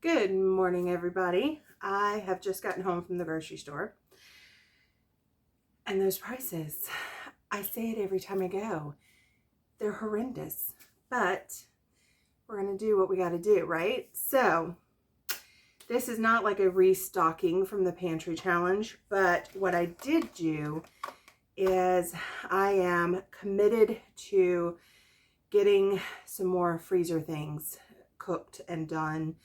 Good morning, everybody. I have just gotten home from the grocery store. And those prices, I say it every time I go, they're horrendous. But we're going to do what we got to do, right? So this is not like a restocking from the pantry challenge, but what I did do is I am committed to getting some more freezer things cooked and done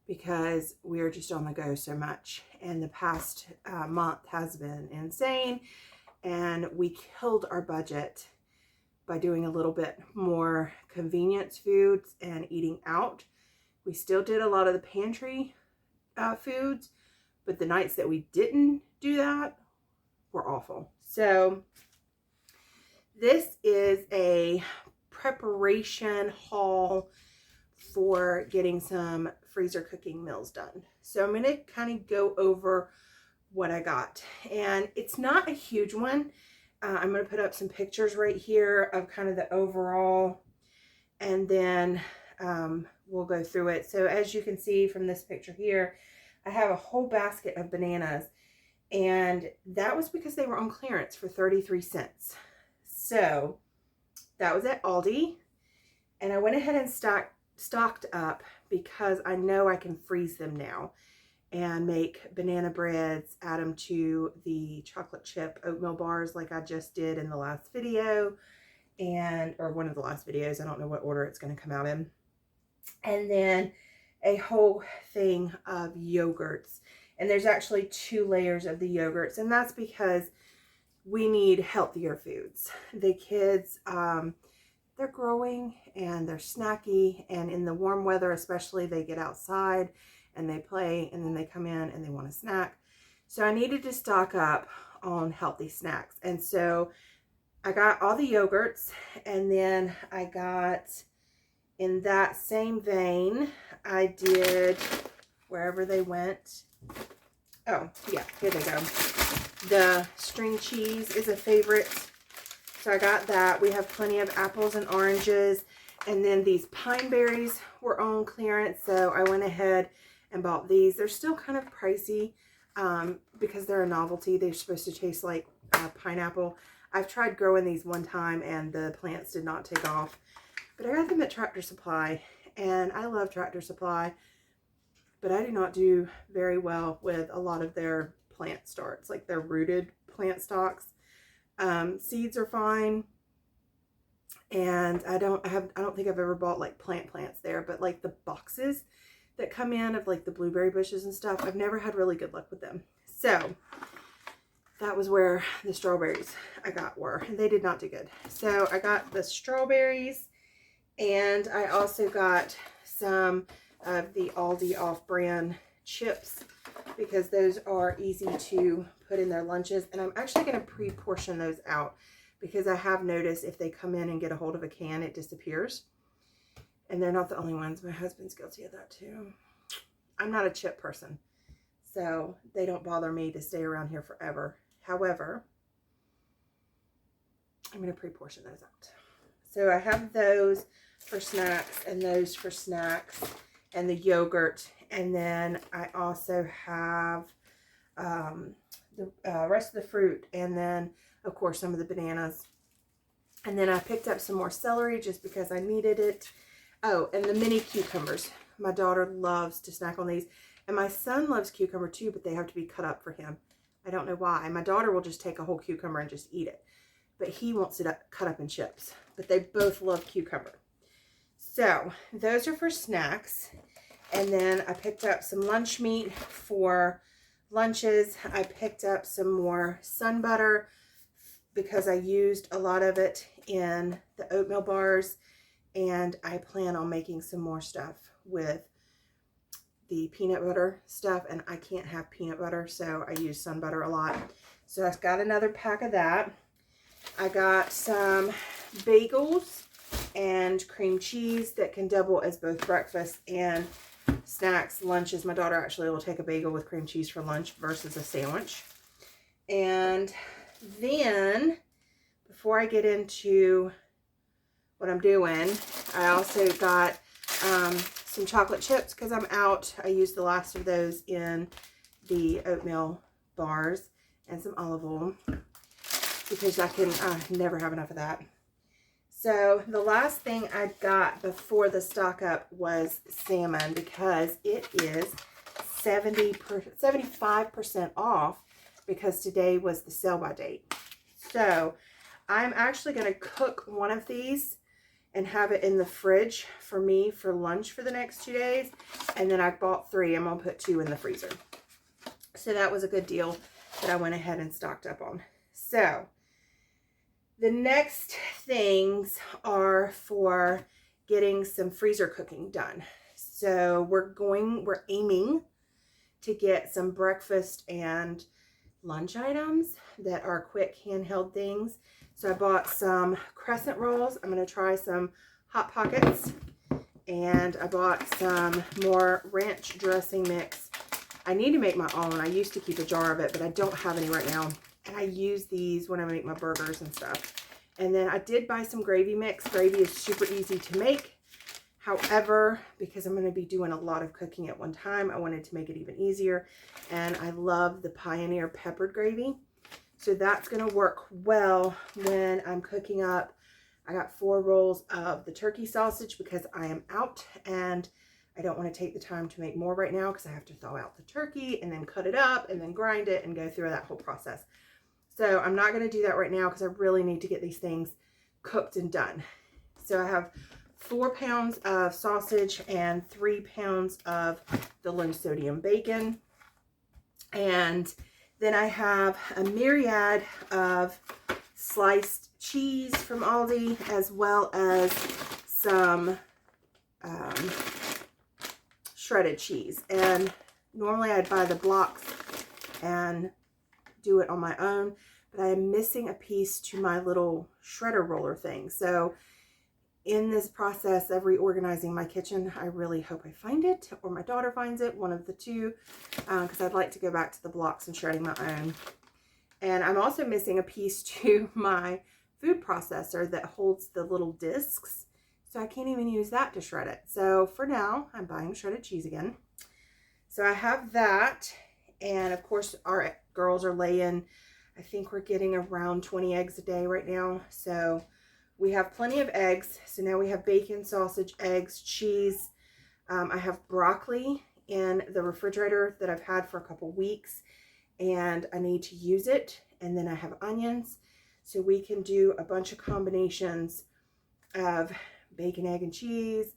because we are just on the go so much. And the past month has been insane. And we killed our budget by doing a little bit more convenience foods and eating out. We still did a lot of the pantry foods, but the nights that we didn't do that were awful. So this is a preparation haul for getting some freezer cooking meals done. So I'm going to kind of go over what I got. And it's not a huge one. I'm going to put up some pictures right here of kind of the overall, and then we'll go through it. So as you can see from this picture here, I have a whole basket of bananas, and that was because they were on clearance for 33 cents. So that was at Aldi, and I went ahead and stocked up because I know I can freeze them now and make banana breads, add them to the chocolate chip oatmeal bars like I just did in the last video, or one of the last videos. I don't know what order it's going to come out in. And then a whole thing of yogurts. And there's actually 2 layers of the yogurts, and that's because we need healthier foods. The kids, they're growing and they're snacky, and in the warm weather especially, they get outside and they play, and then they come in and they want a snack. So I needed to stock up on healthy snacks. And so I got all the yogurts, and then I got, in that same vein, I did, wherever they went. Oh, yeah, here they go. The string cheese is a favorite. So I got that. We have plenty of apples and oranges. And then these pine berries were on clearance, so I went ahead and bought these. They're still kind of pricey because they're a novelty. They're supposed to taste like pineapple. I've tried growing these one time and the plants did not take off. But I got them at Tractor Supply, and I love Tractor Supply, but I do not do very well with a lot of their plant starts, like their rooted plant stocks. Seeds are fine, and I don't think I've ever bought like plants there, but like the boxes that come in of like the blueberry bushes and stuff, I've never had really good luck with them. So that was where the strawberries I got were, and they did not do good. So I got the strawberries, and I also got some of the Aldi off-brand chips because those are easy to put in their lunches. And I'm actually going to pre-portion those out because I have noticed if they come in and get a hold of a can, it disappears. And they're not the only ones. My husband's guilty of that too. I'm not a chip person, so they don't bother me to stay around here forever. However, I'm going to pre-portion those out. So I have those for snacks and those for snacks, and the yogurt. And then I also have the rest of the fruit, and then of course some of the bananas. And then I picked up some more celery just because I needed it. Oh, and the mini cucumbers. My daughter loves to snack on these, and my son loves cucumber too, but they have to be cut up for him. I don't know why. My daughter will just take a whole cucumber and just eat it, but he wants it cut up in chips. But they both love cucumber. So those are for snacks. And then I picked up some lunch meat for lunches. I picked up some more sun butter because I used a lot of it in the oatmeal bars, and I plan on making some more stuff with the peanut butter stuff, and I can't have peanut butter, so I use sun butter a lot. So I've got another pack of that. I got some bagels and cream cheese that can double as both breakfast and snacks, lunches. My daughter actually will take a bagel with cream cheese for lunch versus a sandwich. And then before I get into what I'm doing, I also got some chocolate chips because I'm out. I used the last of those in the oatmeal bars, and some olive oil because I can never have enough of that. So the last thing I got before the stock up was salmon because it is 75% off because today was the sell by date. So I'm actually going to cook one of these and have it in the fridge for me for lunch for the next 2 days. And then I bought 3. I'm going to put 2 in the freezer. So that was a good deal that I went ahead and stocked up on. So the next things are for getting some freezer cooking done. So we're aiming to get some breakfast and lunch items that are quick handheld things. So I bought some crescent rolls. I'm going to try some Hot Pockets. And I bought some more ranch dressing mix. I need to make my own. I used to keep a jar of it, but I don't have any right now. And I use these when I make my burgers and stuff. And then I did buy some gravy mix. Gravy is super easy to make. However, because I'm going to be doing a lot of cooking at one time, I wanted to make it even easier. And I love the Pioneer peppered gravy. So that's going to work well when I'm cooking up. I got 4 rolls of the turkey sausage because I am out and I don't want to take the time to make more right now because I have to thaw out the turkey and then cut it up and then grind it and go through that whole process. So I'm not going to do that right now because I really need to get these things cooked and done. So I have 4 pounds of sausage and 3 pounds of the low sodium bacon. And then I have a myriad of sliced cheese from Aldi, as well as some shredded cheese. And normally I'd buy the blocks and do it on my own, but I am missing a piece to my little shredder roller thing. So in this process of reorganizing my kitchen, I really hope I find it, or my daughter finds it, one of the two, because I'd like to go back to the blocks and shredding my own. And I'm also missing a piece to my food processor that holds the little discs, so I can't even use that to shred it. So for now, I'm buying shredded cheese again. So I have that, and of course our girls are laying, I think we're getting around 20 eggs a day right now. So we have plenty of eggs. So now we have bacon, sausage, eggs, cheese. I have broccoli in the refrigerator that I've had for a couple weeks, and I need to use it. And then I have onions. So we can do a bunch of combinations of bacon, egg, and cheese,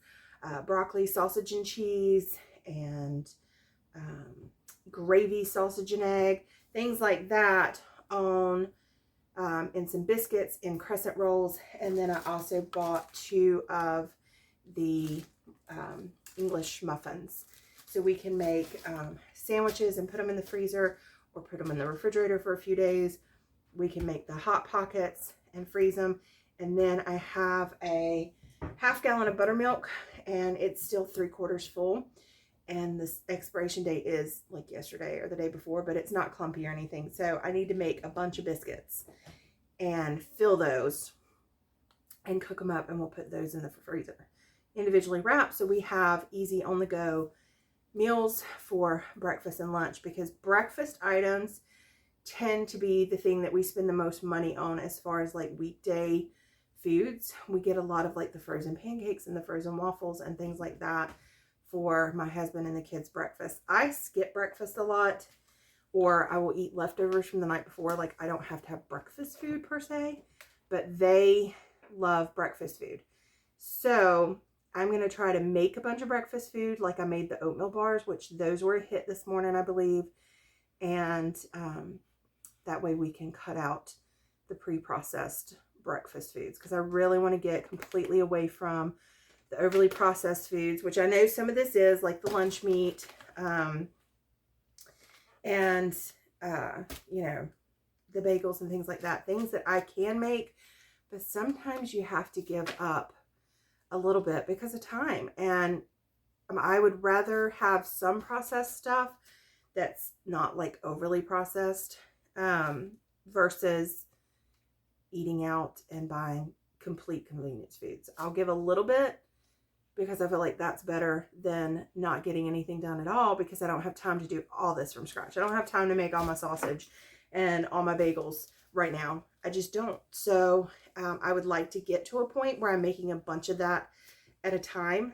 broccoli, sausage, and cheese, and gravy, sausage, and egg, things like that on and some biscuits and crescent rolls. And then I also bought 2 of the English muffins. So we can make sandwiches and put them in the freezer or put them in the refrigerator for a few days. We can make the Hot Pockets and freeze them. And then I have a half gallon of buttermilk, and it's still 3/4 full. And this expiration date is like yesterday or the day before, but it's not clumpy or anything. So I need to make a bunch of biscuits and fill those and cook them up, and we'll put those in the freezer individually wrapped, so we have easy on the go meals for breakfast and lunch, because breakfast items tend to be the thing that we spend the most money on as far as like weekday foods. We get a lot of like the frozen pancakes and the frozen waffles and things like that for my husband and the kids' breakfast. I skip breakfast a lot, or I will eat leftovers from the night before. Like, I don't have to have breakfast food per se, but they love breakfast food. So I'm going to try to make a bunch of breakfast food. Like I made the oatmeal bars, which those were a hit this morning, I believe. And that way we can cut out the pre-processed breakfast foods, because I really want to get completely away from the overly processed foods, which I know some of this is, like the lunch meat, and you know, the bagels and things like that, things that I can make, but sometimes you have to give up a little bit because of time. And I would rather have some processed stuff that's not like overly processed, versus eating out and buying complete convenience foods. I'll give a little bit because I feel like that's better than not getting anything done at all, because I don't have time to do all this from scratch. I don't have time to make all my sausage and all my bagels right now. I just don't. So I would like to get to a point where I'm making a bunch of that at a time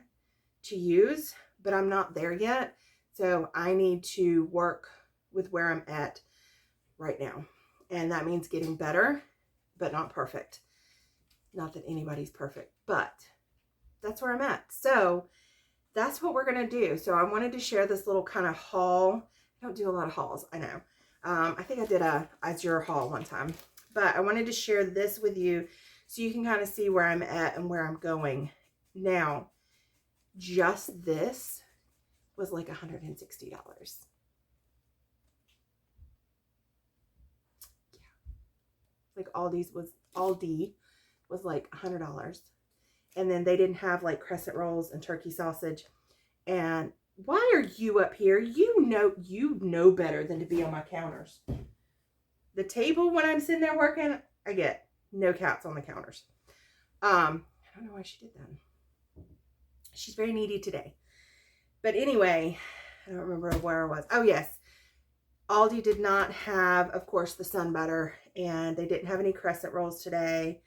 to use, but I'm not there yet. So I need to work with where I'm at right now. And that means getting better, but not perfect. Not that anybody's perfect, but that's where I'm at. So that's what we're going to do. So I wanted to share this little kind of haul. I don't do a lot of hauls, I know. I think I did a Azure haul one time, but I wanted to share this with you so you can kind of see where I'm at and where I'm going. Now, just this was like $160. Yeah. Like Aldi was like $100. And then they didn't have like crescent rolls and turkey sausage. And why are you up here? You know better than to be on my counters. The table, when I'm sitting there working, I get no cats on the counters. I don't know why she did that. She's very needy today. But anyway, I don't remember where I was. Oh, yes. Aldi did not have, of course, the sun butter. And they didn't have any crescent rolls today.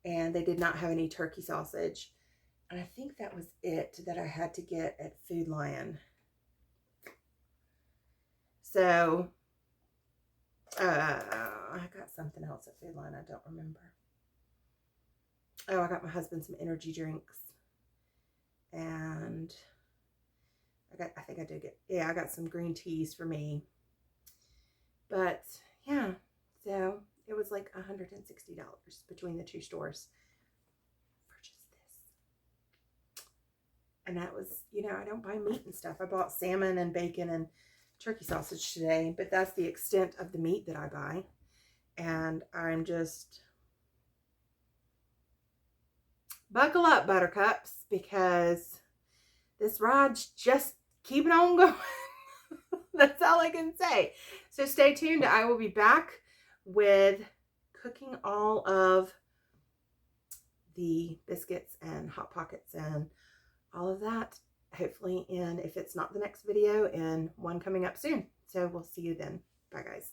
And they did not have any turkey sausage. And I think that was it that I had to get at Food Lion. So, I got something else at Food Lion. I don't remember. Oh, I got my husband some energy drinks. And I got some green teas for me. But, yeah, so it was like $160 between the two stores for just this. And that was, I don't buy meat and stuff. I bought salmon and bacon and turkey sausage today, but that's the extent of the meat that I buy. And I'm just, buckle up, buttercups, because this ride's just keeping on going. That's all I can say. So stay tuned. I will be back with cooking all of the biscuits and Hot Pockets and all of that, hopefully if it's not the next video, in one coming up soon. So we'll see you then. Bye, guys.